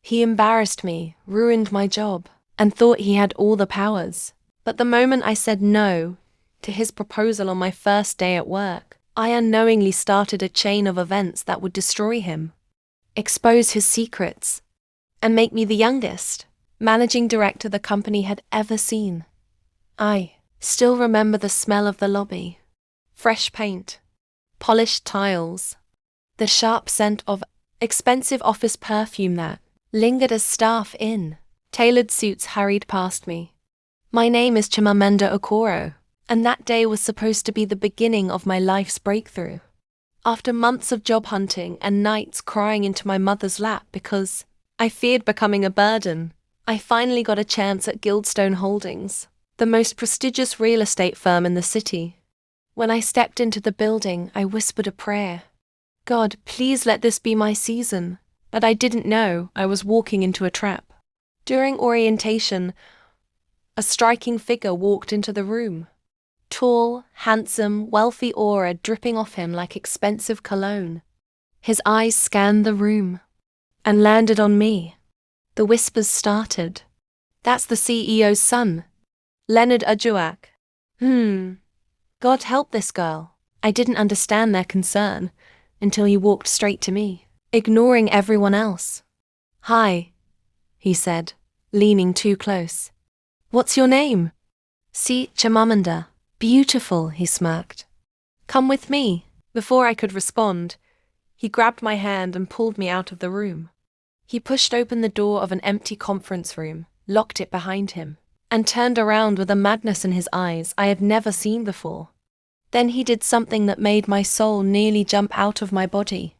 He embarrassed me, ruined my job, and thought he had all the powers. But the moment I said no to his proposal on my first day at work, I unknowingly started a chain of events that would destroy him, expose his secrets, and make me the youngest managing director the company had ever seen. I still remember the smell of the lobby, fresh paint, polished tiles, the sharp scent of expensive office perfume that lingered as staff in tailored suits hurried past me. My name is Chimamanda Okoro, and that day was supposed to be the beginning of my life's breakthrough. After months of job hunting and nights crying into my mother's lap because I feared becoming a burden, I finally got a chance at Guildstone Holdings, the most prestigious real estate firm in the city. When I stepped into the building, I whispered a prayer. God, please let this be my season. But I didn't know I was walking into a trap. During orientation, a striking figure walked into the room. Tall, handsome, wealthy aura dripping off him like expensive cologne. His eyes scanned the room and landed on me. The whispers started. That's the CEO's son, Leonard Ajuak. God help this girl. I didn't understand their concern until he walked straight to me, ignoring everyone else. Hi, he said, leaning too close. What's your name? See, Chimamanda. Beautiful, he smirked. Come with me. Before I could respond, he grabbed my hand and pulled me out of the room. He pushed open the door of an empty conference room, locked it behind him, and turned around with a madness in his eyes I had never seen before. Then he did something that made my soul nearly jump out of my body.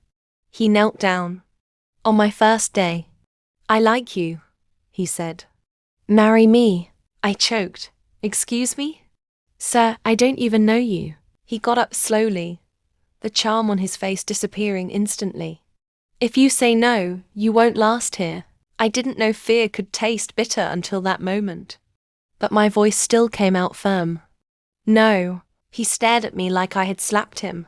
He knelt down. On my first day. I like you, he said. Marry me, I choked. Excuse me? Sir, I don't even know you. He got up slowly, the charm on his face disappearing instantly. If you say no, you won't last here. I didn't know fear could taste bitter until that moment. But my voice still came out firm. No. He stared at me like I had slapped him.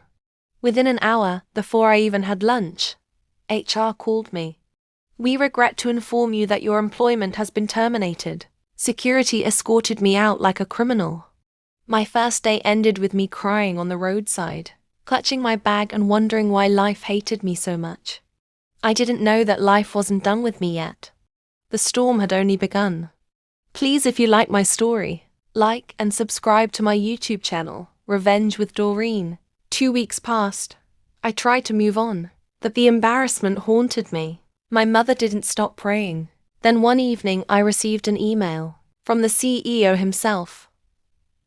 Within an hour, before I even had lunch, HR called me. We regret to inform you that your employment has been terminated. Security escorted me out like a criminal. My first day ended with me crying on the roadside, clutching my bag and wondering why life hated me so much. I didn't know that life wasn't done with me yet. The storm had only begun. Please, if you like my story, like and subscribe to my YouTube channel, Revenge with Doreen. 2 weeks passed. I tried to move on, but the embarrassment haunted me. My mother didn't stop praying. Then one evening I received an email from the CEO himself.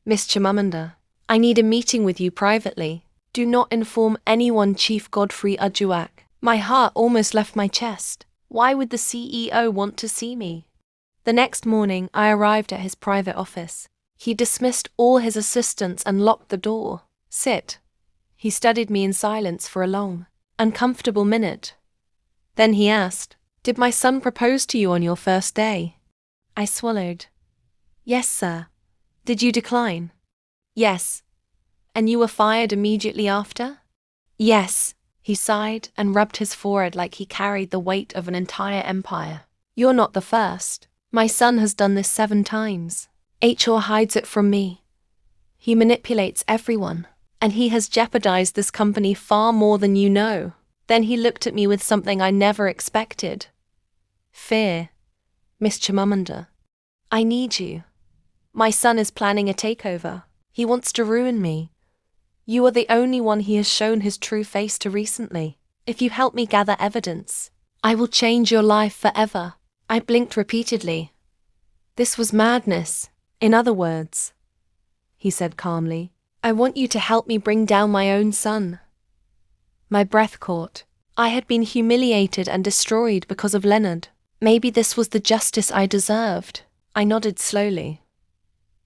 Miss Chimamanda, I need a meeting with you privately. Do not inform anyone, Chief Godfrey Ajuak. My heart almost left my chest. Why would the CEO want to see me? The next morning I arrived at his private office. He dismissed all his assistants and locked the door. Sit. He studied me in silence for a long, uncomfortable minute. Then he asked, Did my son propose to you on your first day? I swallowed. Yes, sir. Did you decline? Yes. And you were fired immediately after? Yes. He sighed and rubbed his forehead like he carried the weight of an entire empire. You're not the first. My son has done this 7 times. HR hides it from me. He manipulates everyone, and he has jeopardized this company far more than you know. Then he looked at me with something I never expected. Fear. Miss Chimamanda, I need you. My son is planning a takeover. He wants to ruin me. You are the only one he has shown his true face to recently. If you help me gather evidence, I will change your life forever. I blinked repeatedly. This was madness. In other words, he said calmly, I want you to help me bring down my own son. My breath caught. I had been humiliated and destroyed because of Leonard. Maybe this was the justice I deserved. I nodded slowly.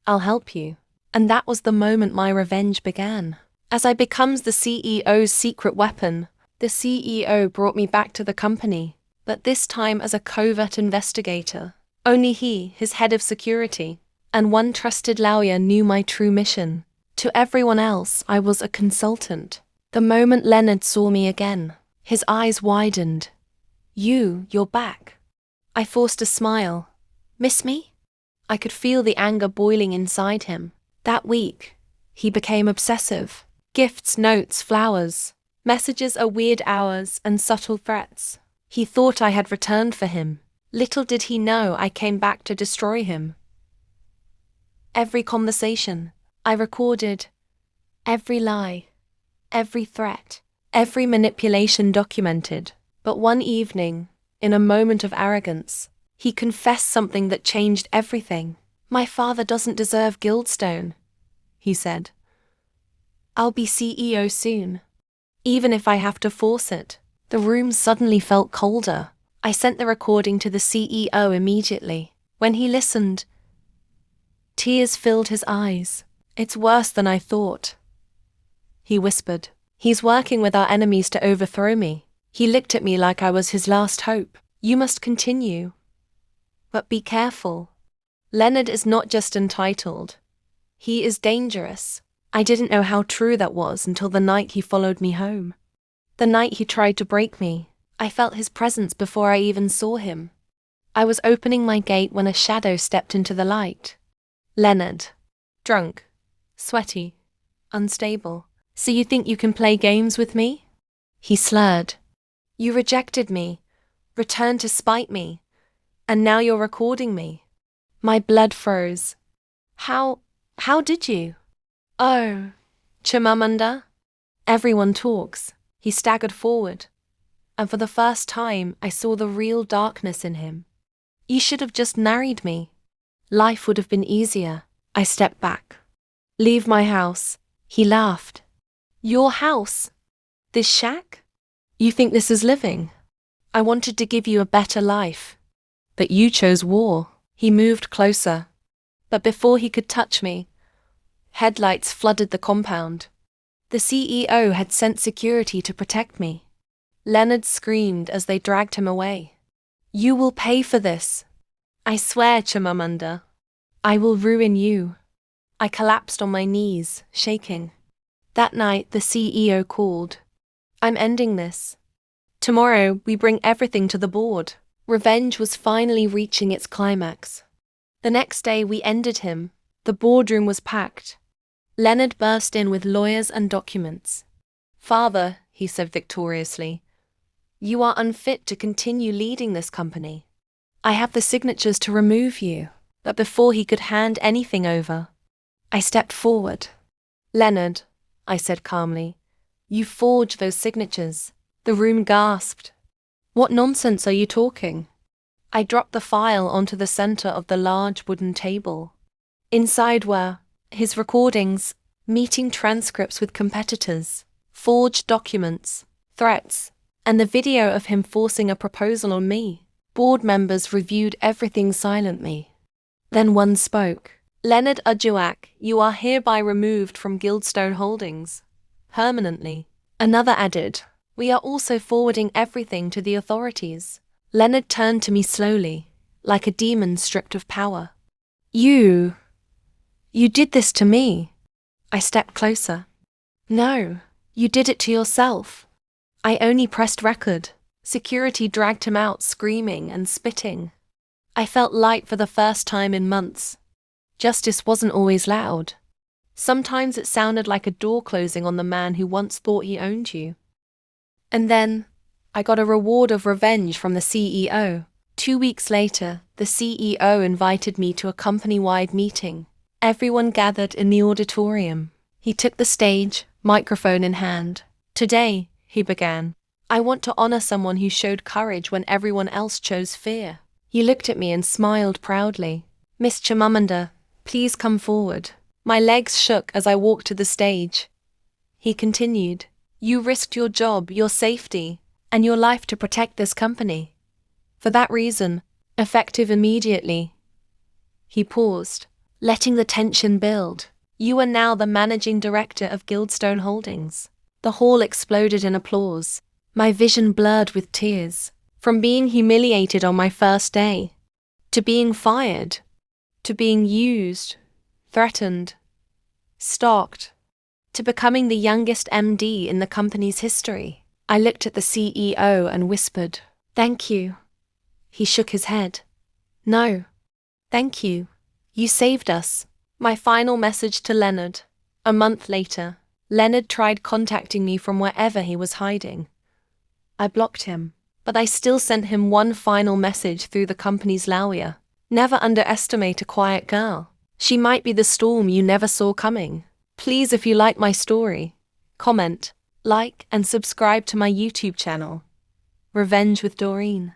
I'll help you. And that was the moment my revenge began. As I becomes the CEO's secret weapon, the CEO brought me back to the company, but this time as a covert investigator. Only he, his head of security, and one trusted lawyer knew my true mission. To everyone else, I was a consultant. The moment Leonard saw me again, his eyes widened. You're back. I forced a smile. Miss me? I could feel the anger boiling inside him. That week, he became obsessive. Gifts, notes, flowers, messages at weird hours, and subtle threats. He thought I had returned for him. Little did he know I came back to destroy him. Every conversation I recorded, every lie, every threat, every manipulation documented. But one evening, in a moment of arrogance, he confessed something that changed everything. My father doesn't deserve Guildstone, he said. I'll be CEO soon, even if I have to force it. The room suddenly felt colder. I sent the recording to the CEO immediately. When he listened, tears filled his eyes. It's worse than I thought, he whispered. He's working with our enemies to overthrow me. He looked at me like I was his last hope. You must continue. But be careful. Leonard is not just entitled. He is dangerous. I didn't know how true that was until the night he followed me home. The night he tried to break me. I felt his presence before I even saw him. I was opening my gate when a shadow stepped into the light. Leonard. Drunk. Sweaty. Unstable. So you think you can play games with me? He slurred. You rejected me, returned to spite me, and now you're recording me. My blood froze. How did you? Oh, Chimamanda? Everyone talks. He staggered forward, and for the first time I saw the real darkness in him. You should have just married me. Life would have been easier. I stepped back. Leave my house. He laughed. Your house? This shack? You think this is living? I wanted to give you a better life. But you chose war. He moved closer. But before he could touch me, headlights flooded the compound. The CEO had sent security to protect me. Leonard screamed as they dragged him away. You will pay for this. I swear, Chimamanda. I will ruin you. I collapsed on my knees, shaking. That night, the CEO called. I'm ending this. Tomorrow, we bring everything to the board. Revenge was finally reaching its climax. The next day, we ended him. The boardroom was packed. Leonard burst in with lawyers and documents. Father, he said victoriously, you are unfit to continue leading this company. I have the signatures to remove you. But before he could hand anything over, I stepped forward. Leonard, I said calmly, you forged those signatures. The room gasped. What nonsense are you talking? I dropped the file onto the center of the large wooden table. Inside were his recordings, meeting transcripts with competitors, forged documents, threats, and the video of him forcing a proposal on me. Board members reviewed everything silently. Then one spoke. Leonard Ujuak, you are hereby removed from Guildstone Holdings. Permanently. Another added, we are also forwarding everything to the authorities. Leonard turned to me slowly, like a demon stripped of power. You did this to me. I stepped closer. No, you did it to yourself. I only pressed record. Security dragged him out screaming and spitting. I felt light for the first time in months. Justice wasn't always loud. Sometimes it sounded like a door closing on the man who once thought he owned you. And then, I got a reward of revenge from the CEO. 2 weeks later, the CEO invited me to a company-wide meeting. Everyone gathered in the auditorium. He took the stage, microphone in hand. Today, he began, I want to honor someone who showed courage when everyone else chose fear. He looked at me and smiled proudly. Miss Chimamanda, please come forward. My legs shook as I walked to the stage. He continued, you risked your job, your safety, and your life to protect this company. For that reason, effective immediately. He paused, letting the tension build. You are now the managing director of Guildstone Holdings. The hall exploded in applause. My vision blurred with tears. From being humiliated on my first day, to being fired, to being used, threatened, stalked, to becoming the youngest MD in the company's history. I looked at the CEO and whispered, thank you. He shook his head. No. Thank you. You saved us. My final message to Leonard. A month later, Leonard tried contacting me from wherever he was hiding. I blocked him, but I still sent him one final message through the company's lawyer. Never underestimate a quiet girl. She might be the storm you never saw coming. Please, if you like my story, comment, like, and subscribe to my YouTube channel. Revenge with Doreen.